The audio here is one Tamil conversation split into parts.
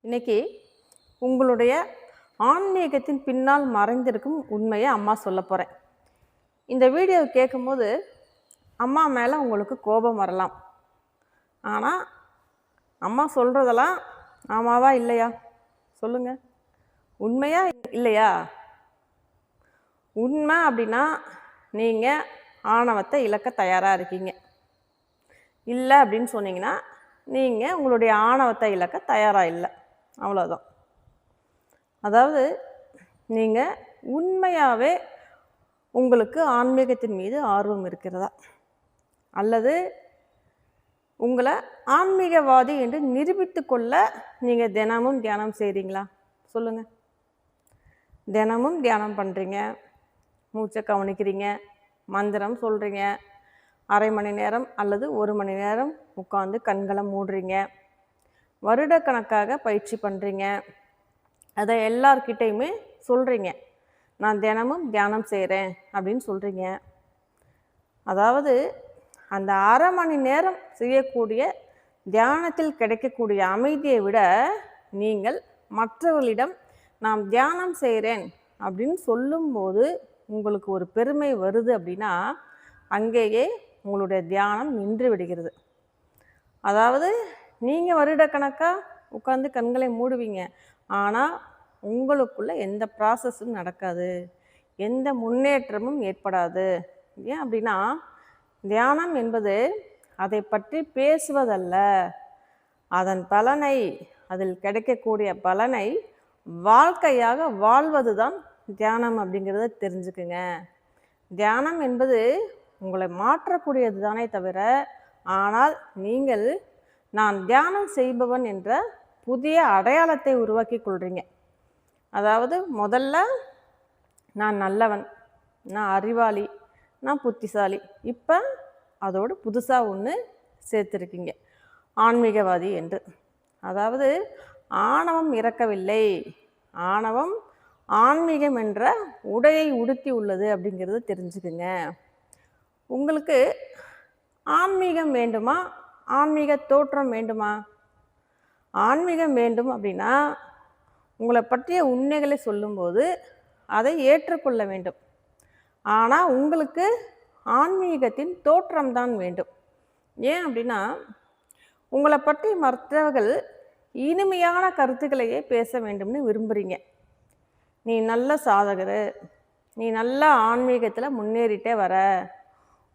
இன்னைக்கு உங்களுடைய ஆன்மீகத்தின் பின்னால் மறைந்திருக்கும் உண்மையை அம்மா சொல்ல போகிறேன். இந்த வீடியோ கேட்கும்போது அம்மா மேலே உங்களுக்கு கோபம் வரலாம். ஆனால் அம்மா சொல்கிறதெல்லாம் ஆமாவா இல்லையா சொல்லுங்கள், உண்மையா இல்லையா? உண்மை அப்படின்னா நீங்கள் ஆணவத்தை இழக்க தயாராக இருக்கீங்க. இல்லை அப்படின்னு சொன்னீங்கன்னா நீங்கள் உங்களுடைய ஆணவத்தை இழக்க தயாராக இல்லை, அவ்வளோதான். அதாவது நீங்கள் உண்மையாகவே உங்களுக்கு ஆன்மீகத்தின் மீது ஆர்வம் இருக்கிறதா, அல்லது உங்களை ஆன்மீகவாதி என்று நிரூபித்து கொள்ள நீங்கள் தினமும் தியானம் செய்கிறீங்களா சொல்லுங்கள். தினமும் தியானம் பண்ணுறீங்க, மூச்சை கவனிக்கிறீங்க, மந்திரம் சொல்கிறீங்க, அரை மணி நேரம் அல்லது 1 மணி நேரம் உட்காந்து கண்களை மூடுறீங்க, வருடக்கணக்காக பயிற்சி பண்ணுறீங்க, அதை எல்லார்கிட்டையுமே சொல்கிறீங்க, நான் தினமும் தியானம் செய்கிறேன் அப்படின்னு சொல்கிறீங்க. அதாவது அந்த அரை மணி நேரம் செய்யக்கூடிய தியானத்தில் கிடைக்கக்கூடிய அமைதியை விட நீங்கள் மற்றவர்களிடம் நான் தியானம் செய்கிறேன் அப்படின்னு சொல்லும்போது உங்களுக்கு ஒரு பெருமை வருது அப்படின்னா அங்கேயே உங்களுடைய தியானம் நின்று விடுகிறது. அதாவது நீங்கள் வருடக்கணக்காக உட்காந்து கண்களை மூடுவீங்க, ஆனால் உங்களுக்குள்ள எந்த ப்ராசஸும் நடக்காது, எந்த முன்னேற்றமும் ஏற்படாது. ஏன் அப்படின்னா தியானம் என்பது அதை பற்றி பேசுவதல்ல, அதன் பலனை, அதில் கிடைக்கக்கூடிய பலனை வாழ்க்கையாக வாழ்வது தான் தியானம் அப்படிங்கிறத தெரிஞ்சுக்குங்க. தியானம் என்பது உங்களை மாற்றக்கூடியது தானே தவிர, ஆனால் நீங்கள் நான் தியானம் செய்பவன் என்ற புதிய அடையாளத்தை உருவாக்கி கொள்கிறீங்க. அதாவது முதல்ல நான் நல்லவன், நான் அறிவாளி, நான் புத்திசாலி, இப்போ அதோடு புதுசாக ஒன்று சேர்த்துருக்கீங்க, ஆன்மீகவாதி என்று. அதாவது ஆணவம் இறக்கவில்லை, ஆணவம் ஆன்மீகம் என்ற உடையை உடுத்தி உள்ளது அப்படிங்கிறது தெரிஞ்சுக்குங்க. உங்களுக்கு ஆன்மீகம் வேண்டுமா, ஆன்மீக தோற்றம் வேண்டுமா? ஆன்மீகம் வேண்டும் அப்படின்னா உங்களை பற்றிய உண்மைகளை சொல்லும்போது அதை ஏற்றுக்கொள்ள வேண்டும். ஆனால் உங்களுக்கு ஆன்மீகத்தின் தோற்றம்தான் வேண்டும். ஏன் அப்படின்னா உங்களை பற்றி மற்றவர்கள் இனிமையான கருத்துக்களையே பேச வேண்டும்னு விரும்புகிறீங்க. நீ நல்ல சாதகர், நீ நல்ல ஆன்மீகத்தில் முன்னேறிட்டே வர,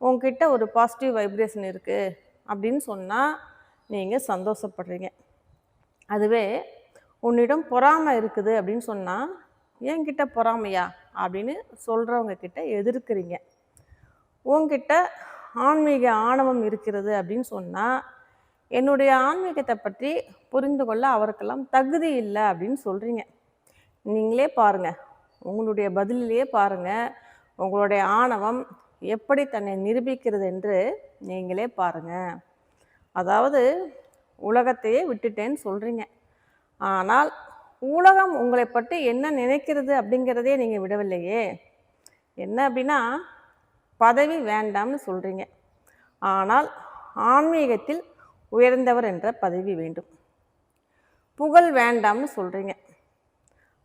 உங்ககிட்ட ஒரு பாசிட்டிவ் வைப்ரேஷன் இருக்குது அப்படின்னு சொன்னால் நீங்கள் சந்தோஷப்படுறீங்க. அதுவே உன்னிடம் பொறாமை இருக்குது அப்படின்னு சொன்னால் என்கிட்ட பொறாமையா அப்படின்னு சொல்கிறவங்க கிட்ட எதிர்க்கிறீங்க. உங்ககிட்ட ஆன்மீக ஆணவம் இருக்கிறது அப்படின்னு சொன்னால் என்னுடைய ஆன்மீகத்தை பற்றி புரிந்து கொள்ள அவருக்கெல்லாம் தகுதி இல்லை அப்படின்னு சொல்கிறீங்க. நீங்களே பாருங்கள், உங்களுடைய பதிலிலேயே பாருங்கள், உங்களுடைய ஆணவம் எப்படி தன்னை நிரூபிக்கிறது என்று நீங்களே பாருங்கள். அதாவது உலகத்தையே விட்டுட்டேன்னு சொல்கிறீங்க, ஆனால் உலகம் உங்களை பற்றி என்ன நினைக்கிறது அப்படிங்கிறதே நீங்கள் விடவில்லையே. என்ன அப்படின்னா பதவி வேண்டாம்னு சொல்கிறீங்க, ஆனால் ஆன்மீகத்தில் உயர்ந்தவர் என்ற பதவி வேண்டும். புகழ் வேண்டாம்னு சொல்கிறீங்க,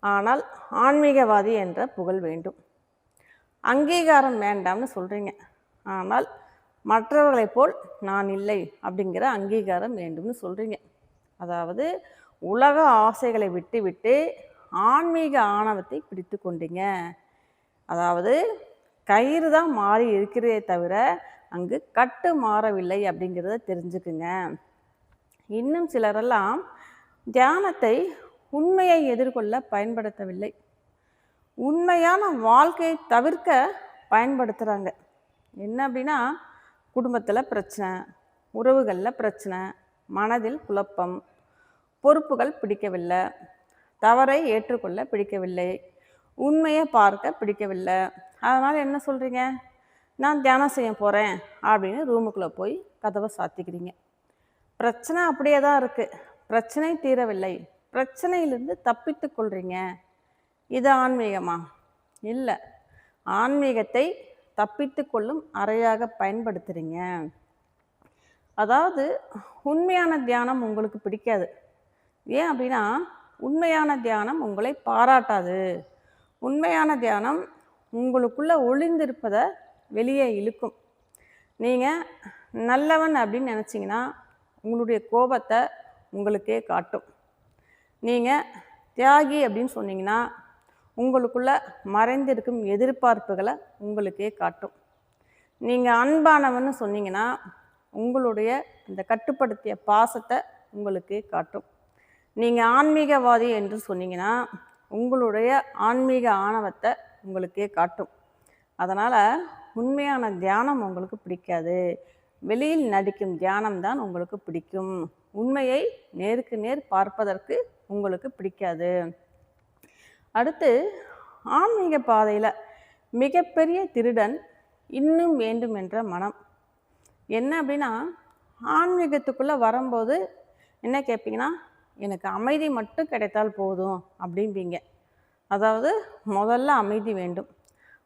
ஆனால் ஆன்மீகவாதி என்ற புகழ் வேண்டும். அங்கீகாரம் வேண்டாம்னு சொல்கிறீங்க, ஆனால் மற்றவர்களைப் போல் நான் இல்லை அப்படிங்கிற அங்கீகாரம் வேண்டும்னு சொல்கிறீங்க. அதாவது உலக ஆசைகளை விட்டு விட்டு ஆன்மீக ஆணவத்தை பிடித்து கொண்டீங்க. அதாவது கயிறு தான் மாறி இருக்கிறதே தவிர அங்கு கட்டு மாறவில்லை அப்படிங்கிறத தெரிஞ்சுக்குங்க. இன்னும் சிலரெல்லாம் தியானத்தை உண்மையை எதிர்கொள்ள பயன்படுத்தவில்லை, உண்மையான வாழ்க்கையை தவிர்க்க பயன்படுத்துகிறாங்க. என்ன அப்படின்னா குடும்பத்தில் பிரச்சனை, உறவுகளில் பிரச்சனை, மனதில் குழப்பம், பொறுப்புகள் பிடிக்கவில்லை, தவறை ஏற்றுக்கொள்ள பிடிக்கவில்லை, உண்மையை பார்க்க பிடிக்கவில்லை. அதனால் என்ன சொல்கிறீங்க, நான் தியானம் செய்ய போகிறேன் அப்படின்னு ரூமுக்குள்ளே போய் கதவை சாத்திக்கிறீங்க. பிரச்சனை அப்படியே தான் இருக்குது, பிரச்சனை தீரவில்லை, பிரச்சனையிலிருந்து தப்பித்து கொள்கிறீங்க. இது ஆன்மீகமா? இல்லை, ஆன்மீகத்தை தப்பித்து கொள்ளும் அறையாக பயன்படுத்துகிறீங்க. அதாவது உண்மையான தியானம் உங்களுக்கு பிடிக்காது, ஏன் அப்படின்னா, உண்மையான தியானம் உங்களை பாராட்டாது. உண்மையான தியானம் உங்களுக்குள்ள ஒளிந்திருப்பதை வெளியே இழுக்கும். நீங்கள் நல்லவன் அப்படின்னு நினச்சிங்கன்னா உங்களுடைய கோபத்தை உங்களுக்கே காட்டும். நீங்கள் தியாகி அப்படின்னு சொன்னீங்கன்னா உங்களுக்குள்ள மறைந்திருக்கும் எதிர்பார்ப்புகளை உங்களுக்கே காட்டும். நீங்கள் அன்பானவன்னு சொன்னீங்கன்னா உங்களுடைய இந்த கட்டுப்படுத்திய பாசத்தை உங்களுக்கே காட்டும். நீங்கள் ஆன்மீகவாதி என்று சொன்னீங்கன்னா உங்களுடைய ஆன்மீக ஆணவத்தை உங்களுக்கே காட்டும். அதனால் உண்மையான தியானம் உங்களுக்கு பிடிக்காது. வெளியில் நடிக்கும் தியானம் தான் உங்களுக்கு பிடிக்கும். உண்மையை நேருக்கு நேர் பார்ப்பதற்கு உங்களுக்கு பிடிக்காது. அடுத்து, ஆன்மீக பாதையில் மிகப்பெரிய திருடன் இன்னும் வேண்டும் என்ற மனம். என்ன அப்படின்னா, ஆன்மீகத்துக்குள்ளே வரும்போது என்ன கேட்பீங்கன்னா, எனக்கு அமைதி மட்டும் கிடைத்தால் போதும் அப்படிம்பீங்க. அதாவது முதல்ல அமைதி வேண்டும்,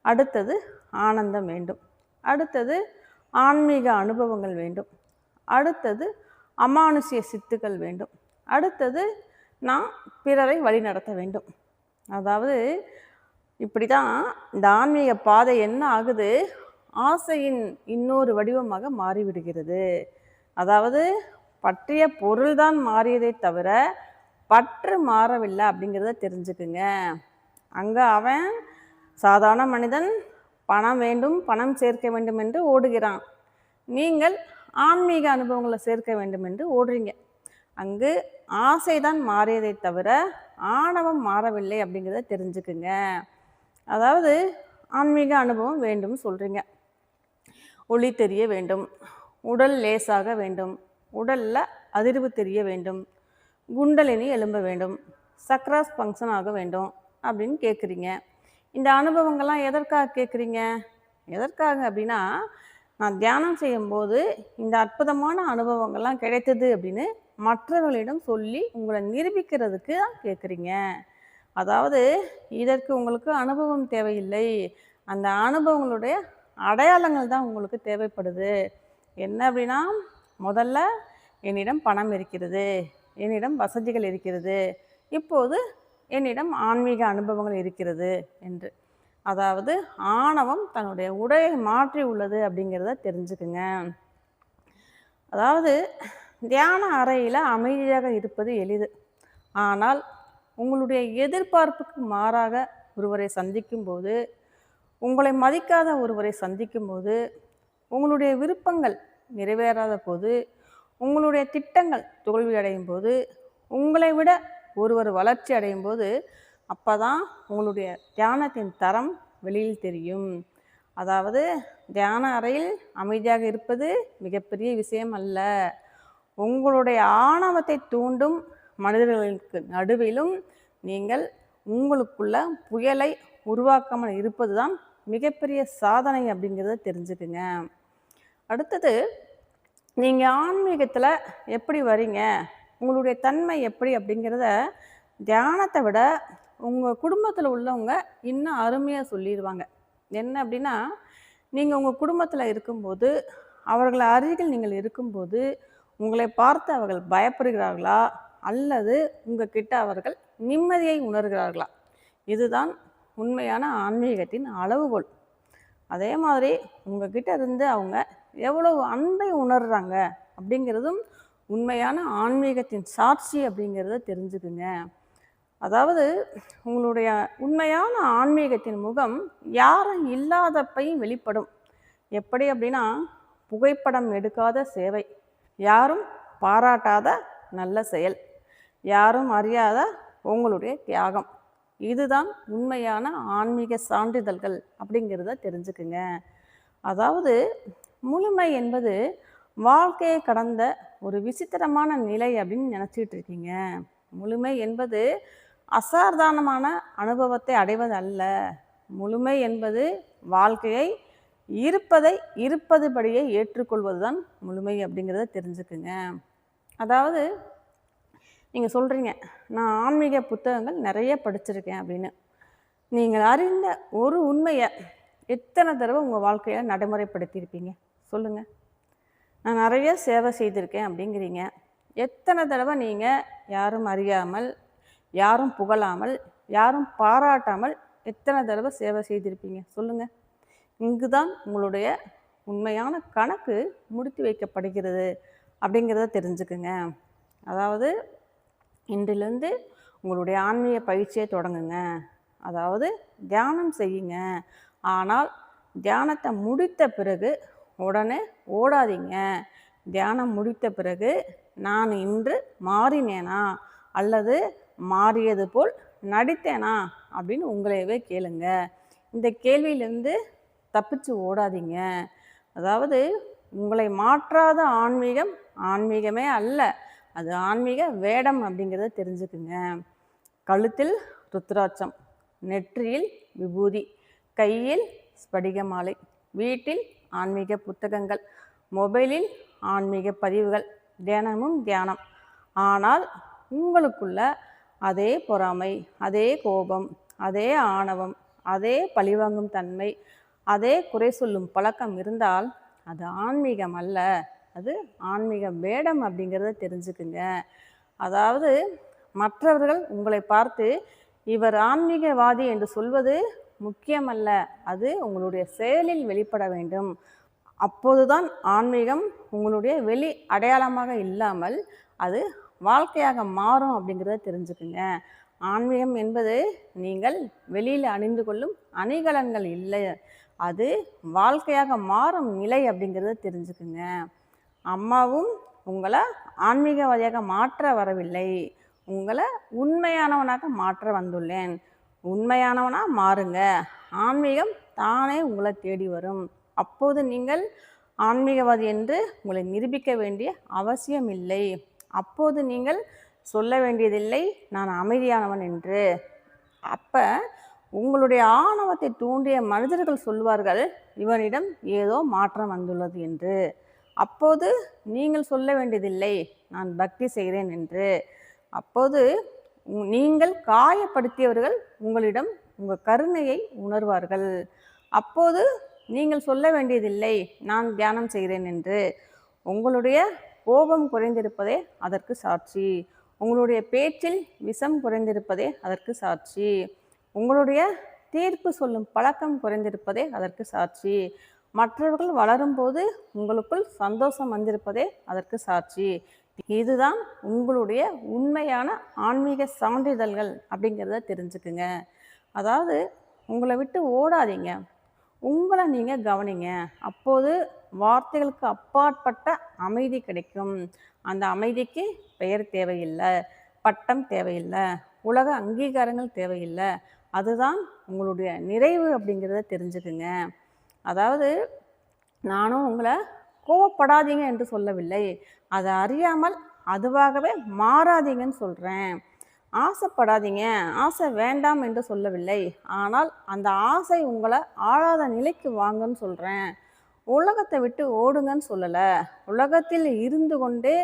அடுத்தது ஆனந்தம் வேண்டும், அடுத்தது ஆன்மீக அனுபவங்கள் வேண்டும், அடுத்தது அமானுஷ்ய சித்துக்கள் வேண்டும், அடுத்தது நான் பிறரை வழிநடத்த வேண்டும். அதாவது இப்படி தான் இந்த ஆன்மீக பாதை என்ன ஆகுது, ஆசையின் இன்னொரு வடிவமாக மாறிவிடுகிறது. அதாவது பற்றிய பொருள்தான் மாறியதை தவிர பற்று மாறவில்லை அப்படிங்கிறத தெரிஞ்சுக்குங்க. அங்கே அவன் சாதாரண மனிதன் பணம் வேண்டும், பணம் சேர்க்க வேண்டும் என்று ஓடுகிறான். நீங்கள் ஆன்மீக அனுபவங்களை சேர்க்க வேண்டும் என்று ஓடுறீங்க. அங்கு ஆசைதான் மாறியதை தவிர ஆணவம் மாறவில்லை அப்படிங்கிறத தெரிஞ்சுக்குங்க. அதாவது ஆன்மீக அனுபவம் வேண்டும் சொல்கிறீங்க. ஒளி தெரிய வேண்டும், உடல் லேசாக வேண்டும், உடலில் அதிர்வு தெரிய வேண்டும், குண்டலினி எழும்ப வேண்டும், சக்ராஸ் ஃபங்க்ஷன் ஆக வேண்டும் அப்படின்னு கேட்குறீங்க. இந்த அனுபவங்கள்லாம் எதற்காக கேட்குறீங்க? எதற்காக அப்படின்னா, நான் தியானம் செய்யும்போது இந்த அற்புதமான அனுபவங்கள்லாம் கிடைத்தது அப்படின்னு மற்றவர்களிடம் சொல்லி உங்களை நிரூபிக்கிறதுக்கு தான் கேட்குறீங்க. அதாவது இதற்கு உங்களுக்கு அனுபவம் தேவையில்லை, அந்த அனுபவங்களுடைய அடையாளங்கள் தான் உங்களுக்கு தேவைப்படுது. என்ன அப்படின்னா, முதல்ல என்னிடம் பணம் இருக்கிறது, என்னிடம் வசதிகள் இருக்கிறது, இப்போது என்னிடம் ஆன்மீக அனுபவங்கள் இருக்கிறது என்று. அதாவது ஆணவம் தன்னுடைய உடையை மாற்றி உள்ளது அப்படிங்கிறத தெரிஞ்சுக்குங்க. அதாவது தியான அறையில் அமைதியாக இருப்பது எளிது. ஆனால் உங்களுடைய எதிர்பார்ப்புக்கு மாறாக ஒருவரை சந்திக்கும்போது, உங்களை மதிக்காத ஒருவரை சந்திக்கும்போது, உங்களுடைய விருப்பங்கள் நிறைவேறாத போது, உங்களுடைய திட்டங்கள் தோல்வி அடையும் போது, உங்களை விட ஒருவர் வளர்ச்சி அடையும் போது, அப்போ தான் உங்களுடைய தியானத்தின் தரம் வெளியில் தெரியும். அதாவது தியான அறையில் அமைதியாக இருப்பது மிகப்பெரிய விஷயம் அல்ல. உங்களுடைய ஆணவத்தை தூண்டும் மனிதர்களுக்கு நடுவிலும் நீங்கள் உங்களுக்குள்ள புயலை உருவாக்காமல் இருப்பது தான் மிகப்பெரிய சாதனை அப்படிங்கிறத தெரிஞ்சுக்குங்க. அடுத்தது, நீங்கள் ஆன்மீகத்தில் எப்படி வரீங்க, உங்களுடைய தன்மை எப்படி அப்படிங்கிறத தியானத்தை விட உங்கள் குடும்பத்தில் உள்ளவங்க இன்னும் அருமையாக சொல்லிடுவாங்க. என்ன அப்படின்னா, நீங்கள் உங்கள் குடும்பத்தில் இருக்கும்போது, அவர்கள் அருகில் நீங்கள் இருக்கும்போது உங்களை பார்த்து அவர்கள் பயப்படுகிறார்களா அல்லது உங்கள் கிட்ட அவர்கள் நிம்மதியை உணர்கிறார்களா? இதுதான் உண்மையான ஆன்மீகத்தின் அளவுகோல். அதே மாதிரி உங்ககிட்ட இருந்து அவங்க எவ்வளவு அன்பை உணர்கிறாங்க அப்படிங்கிறதும் உண்மையான ஆன்மீகத்தின் சாட்சி அப்படிங்கிறத தெரிஞ்சுக்குங்க. அதாவது உங்களுடைய உண்மையான ஆன்மீகத்தின் முகம் யாரும் இல்லாதப்பையும் வெளிப்படும். எப்படி அப்படின்னா, புகைப்படம் எடுக்காத சேவை, யாரும் பாராட்டாத நல்ல செயல், யாரும் அறியாத உங்களுடைய தியாகம், இதுதான் உண்மையான ஆன்மீக சான்றிதழ்கள் அப்படிங்கிறத தெரிஞ்சுக்குங்க. அதாவது முழுமை என்பது வாழ்க்கையை கடந்த ஒரு விசித்திரமான நிலை அப்படின்னு நினச்சிட்டு இருக்கீங்க. முழுமை என்பது அசாதாரணமான அனுபவத்தை அடைவது அல்ல. முழுமை என்பது வாழ்க்கையை இருப்பதை இருப்பதுபடியே ஏற்றுக்கொள்வது தான் முழுமை அப்படிங்கிறத தெரிஞ்சுக்குங்க. அதாவது நீங்கள் சொல்கிறீங்க, நான் ஆன்மீக புத்தகங்கள் நிறைய படிச்சிருக்கேன் அப்படின்னு. நீங்கள் அறிந்த ஒரு உண்மையை எத்தனை தடவை உங்கள் வாழ்க்கையில் நடைமுறைப்படுத்தியிருப்பீங்க சொல்லுங்கள். நான் நிறைய சேவை செய்திருக்கேன் அப்படிங்கிறீங்க. எத்தனை தடவை நீங்கள் யாரும் அறியாமல், யாரும் புகழாமல், யாரும் பாராட்டாமல் எத்தனை தடவை சேவை செய்திருப்பீங்க சொல்லுங்கள். இங்கு தான் உங்களுடைய உண்மையான கணக்கு முடித்து வைக்கப்படுகிறது அப்படிங்கிறத தெரிஞ்சுக்குங்க. அதாவது இன்றிலிருந்து உங்களுடைய ஆன்மீக பயிற்சியை தொடங்குங்க. அதாவது தியானம் செய்யுங்க. ஆனால் தியானத்தை முடித்த பிறகு உடனே ஓடாதீங்க. தியானம் முடித்த பிறகு நான் இன்று மாறினேனா அல்லது மாறியது போல் நடித்தேனா அப்படின்னு உங்களையவே கேளுங்க. இந்த கேள்வியிலிருந்து தப்பிச்சு ஓடாதீங்க. அதாவது உங்களை மாற்றாத ஆன்மீகம் ஆன்மீகமே அல்ல, அது ஆன்மீக வேடம் அப்படிங்கிறத தெரிஞ்சுக்குங்க. கழுத்தில் ருத்ராட்சம், நெற்றியில் விபூதி, கையில் ஸ்படிக மாலை, வீட்டில் ஆன்மீக புத்தகங்கள், மொபைலில் ஆன்மீக பதிவுகள், தினமும் தியானம். ஆனால் உங்களுக்குள்ள அதே பொறாமை, அதே கோபம், அதே ஆணவம், அதே பழிவாங்கும் தன்மை, அதே குறை சொல்லும் பழக்கம் இருந்தால் அது ஆன்மீகம் அல்ல, அது ஆன்மீக வேடம் அப்படிங்கிறத தெரிஞ்சுக்குங்க. அதாவது மற்றவர்கள் உங்களை பார்த்து இவர் ஆன்மீகவாதி என்று சொல்வது முக்கியமல்ல, அது உங்களுடைய செயலில் வெளிப்பட வேண்டும். அப்போதுதான் ஆன்மீகம் உங்களுடைய வெளி அடையாளமாக இல்லாமல் அது வாழ்க்கையாக மாறும் அப்படிங்கிறத தெரிஞ்சுக்குங்க. ஆன்மீகம் என்பது நீங்கள் வெளியில் அணிந்து கொள்ளும் அணிகலன்கள் இல்லை, அது வாழ்க்கையாக மாறும் நிலை அப்படிங்கிறத தெரிஞ்சுக்குங்க. அம்மாவும் உங்களை ஆன்மீகவாதியாக மாற்ற வரவில்லை, உங்களை உண்மையானவனாக மாற்ற வந்துள்ளேன். உண்மையானவனாக மாறுங்க, ஆன்மீகம் தானே உங்களை தேடி வரும். அப்போது நீங்கள் ஆன்மீகவாதி என்று உங்களை நிரூபிக்க வேண்டிய அவசியம் இல்லை. அப்போது நீங்கள் சொல்ல வேண்டியதில்லை நான் அமைதியானவன் என்று. அப்போ உங்களுடைய ஆணவத்தை தூண்டிய மனிதர்கள் சொல்வார்கள் இவனிடம் ஏதோ மாற்றம் வந்துள்ளது என்று. அப்போது நீங்கள் சொல்ல வேண்டியதில்லை நான் பக்தி செய்கிறேன் என்று. அப்போது நீங்கள் காயப்படுத்தியவர்கள் உங்களிடம் உங்கள் கருணையை உணர்வார்கள். அப்போது நீங்கள் சொல்ல வேண்டியதில்லை நான் தியானம் செய்கிறேன் என்று. உங்களுடைய கோபம் குறைந்திருப்பதே அதற்கு சாட்சி, உங்களுடைய பேச்சில் விஷம் குறைந்திருப்பதே அதற்கு சாட்சி, உங்களுடைய தீர்ப்பு சொல்லும் பழக்கம் குறைந்திருப்பதே அதற்கு சாட்சி, மற்றவர்கள் வளரும்போது உங்களுக்குள் சந்தோஷம் வந்திருப்பதே அதற்கு சாட்சி. இதுதான் உங்களுடைய உண்மையான ஆன்மீக சான்றிதழ்கள் அப்படிங்கிறத தெரிஞ்சுக்குங்க. அதாவது உங்களை விட்டு ஓடாதீங்க, உங்களை நீங்கள் கவனிங்க. அப்போது வார்த்தைகளுக்கு அப்பாற்பட்ட அமைதி கிடைக்கும். அந்த அமைதிக்கு பெயர் தேவையில்லை, பட்டம் தேவையில்லை, உலக அங்கீகாரங்கள் தேவையில்லை. அதுதான் உங்களுடைய நிறைவு அப்படிங்கிறத தெரிஞ்சுக்குங்க. அதாவது நானும் உங்களை கோவப்படாதீங்க என்று சொல்லவில்லை, அதை அறியாமல் அதுவாகவே மாறாதீங்கன்னு சொல்கிறேன். ஆசைப்படாதீங்க, ஆசை வேண்டாம் என்று சொல்லவில்லை, ஆனால் அந்த ஆசை உங்களை ஆளாத நிலைக்கு வாங்கன்னு சொல்கிறேன். உலகத்தை விட்டு ஓடுங்கன்னு சொல்லலை, உலகத்தில் இருந்து கொண்டே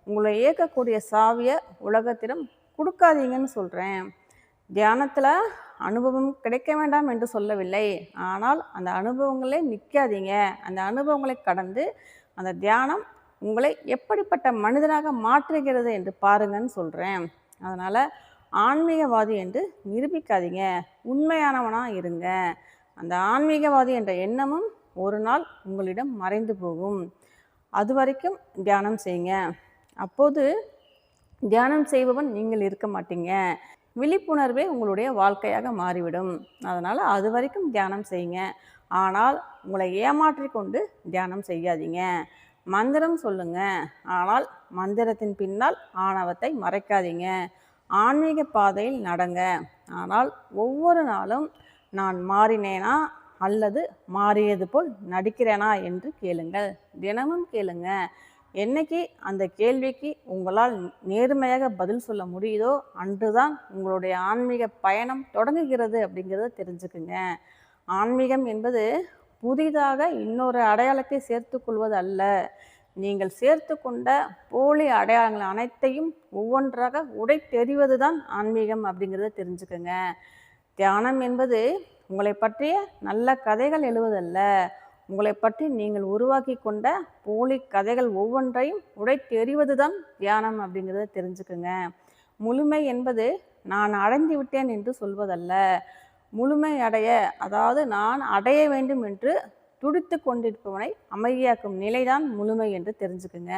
உங்களை இயக்கக்கூடிய சாவியை உலகத்திடம் கொடுக்காதீங்கன்னு சொல்கிறேன். தியானத்தில் அனுபவம் கிடைக்க வேண்டாம் என்று சொல்லவில்லை, ஆனால் அந்த அனுபவங்களே நிற்காதீங்க, அந்த அனுபவங்களை கடந்து அந்த தியானம் உங்களை எப்படிப்பட்ட மனிதனாக மாற்றுகிறது என்று பாருங்கன்னு சொல்கிறேன். அதனால் ஆன்மீகவாதி என்று நிரூபிக்காதீங்க, உண்மையானவனாக இருங்க. அந்த ஆன்மீகவாதி என்ற எண்ணமும் ஒரு நாள் உங்களிடம் மறைந்து போகும். அது வரைக்கும் தியானம் செய்யுங்க. அப்போது தியானம் செய்பவன் நீங்கள் இருக்க மாட்டீங்க, விழிப்புணர்வே உங்களுடைய வாழ்க்கையாக மாறிவிடும். அதனால் அது வரைக்கும் தியானம் செய்யுங்க. ஆனால் உங்களை ஏமாற்றி கொண்டு தியானம் செய்யாதீங்க. மந்திரம் சொல்லுங்க, ஆனால் மந்திரத்தின் பின்னால் ஆணவத்தை மறைக்காதீங்க. ஆன்மீக பாதையில் நடங்க, ஆனால் ஒவ்வொரு நாளும் நான் மாறினேனா அல்லது மாறியது போல் நடிக்கிறேனா என்று கேளுங்கள். தினமும் கேளுங்க. என்னைக்கு அந்த கேள்விக்கு உங்களால் நேர்மையாக பதில் சொல்ல முடியுதோ அன்றுதான் உங்களுடைய ஆன்மீக பயணம் தொடங்குகிறது அப்படிங்கிறத தெரிஞ்சுக்குங்க. ஆன்மீகம் என்பது புதிதாக இன்னொரு அடையாளத்தை சேர்த்து கொள்வது அல்ல. நீங்கள் சேர்த்து கொண்ட போலி அடையாளங்கள் அனைத்தையும் ஒவ்வொன்றாக உடைத்தெறிவது தான் ஆன்மீகம் அப்படிங்கிறத தெரிஞ்சுக்கங்க. தியானம் என்பது உங்களை பற்றிய நல்ல கதைகள் எழுவதல்ல, உங்களை பற்றி நீங்கள் உருவாக்கி கொண்ட போலி கதைகள் ஒவ்வொன்றையும் உடைத்தெறிவது தான் தியானம் அப்படிங்கிறத தெரிஞ்சுக்குங்க. முழுமை என்பது நான் அடைந்து விட்டேன் என்று சொல்வதல்ல. முழுமை அடைய, அதாவது நான் அடைய வேண்டும் என்று துடித்து கொண்டிருப்பவனை அமைதியாக்கும் நிலைதான் முழுமை என்று தெரிஞ்சுக்குங்க.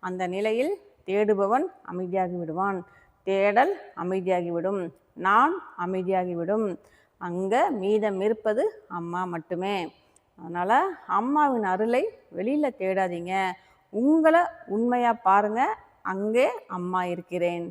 அந்த நிலையில் தேடுபவன் அமைதியாகி விடுவான், தேடல் அமைதியாகிவிடும், நான் அமைதியாகிவிடும். அங்கே மீதம் இருப்பது அம்மா மட்டுமே. அதனால் அம்மாவின் அருளை வெளியில் தேடாதீங்க, உங்களை உண்மையாக பாருங்கள், அங்கே அம்மா இருக்கிறேன்.